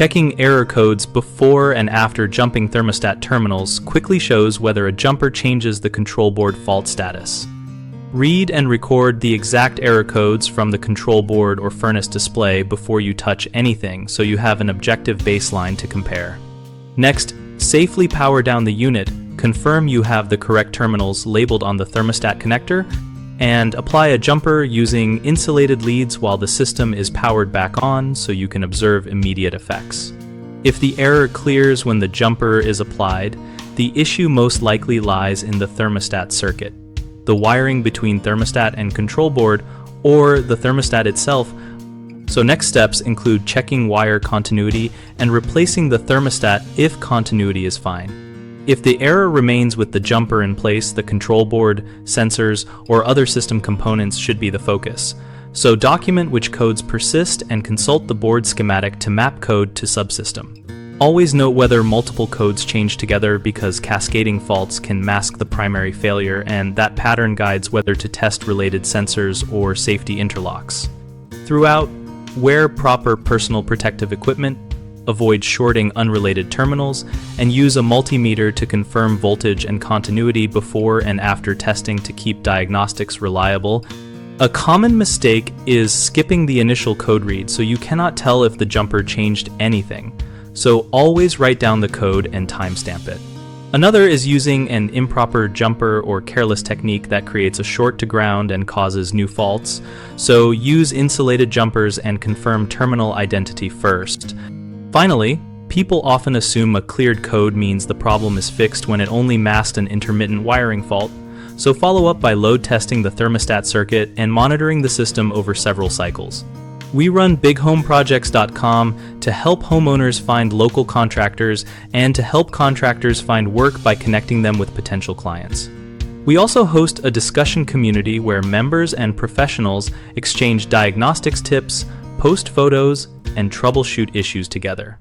Checking error codes before and after jumping thermostat terminals quickly shows whether a jumper changes the control board fault status. Read and record the exact error codes from the control board or furnace display before you touch anything so you have an objective baseline to compare. Next, safely power down the unit, confirm you have the correct terminals labeled on the thermostat connector, and apply a jumper using insulated leads while the system is powered back on so you can observe immediate effects. If the error clears when the jumper is applied, the issue most likely lies in the thermostat circuit, the wiring between thermostat and control board, or the thermostat itself. So next steps include checking wire continuity and replacing the thermostat if continuity is fine. If the error remains with the jumper in place, the control board, sensors, or other system components should be the focus. So document which codes persist and consult the board schematic to map code to subsystem. Always note whether multiple codes change together because cascading faults can mask the primary failure, and that pattern guides whether to test related sensors or safety interlocks. Throughout, wear proper personal protective equipment, avoid shorting unrelated terminals, and use a multimeter to confirm voltage and continuity before and after testing to keep diagnostics reliable. A common mistake is skipping the initial code read, so you cannot tell if the jumper changed anything. So always write down the code and timestamp it. Another is using an improper jumper or careless technique that creates a short to ground and causes new faults. So use insulated jumpers and confirm terminal identity first. Finally, people often assume a cleared code means the problem is fixed when it only masked an intermittent wiring fault, so follow up by load testing the thermostat circuit and monitoring the system over several cycles. We run bighomeprojects.com to help homeowners find local contractors and to help contractors find work by connecting them with potential clients. We also host a discussion community where members and professionals exchange diagnostics tips, post photos, and troubleshoot issues together.